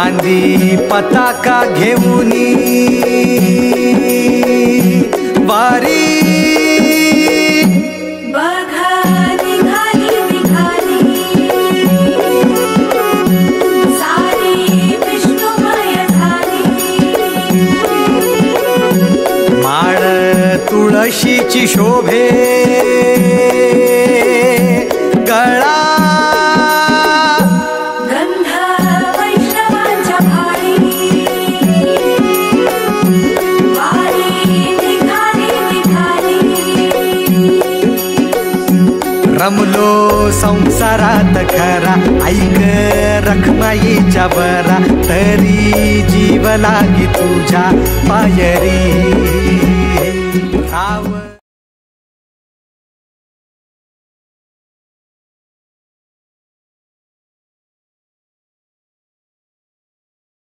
गांधी पताका घेऊनी वारी बघा निघाली निघाली सारी विष्णुमय झाली माळ तुळशीची शोभे गळा गंध वैष्णवांच्या भाळी वारी निघाली निघाली रमलो संसारात खरा ऐक रखमाईच्या बरा तरी जीव लागी तुझ्या पायरी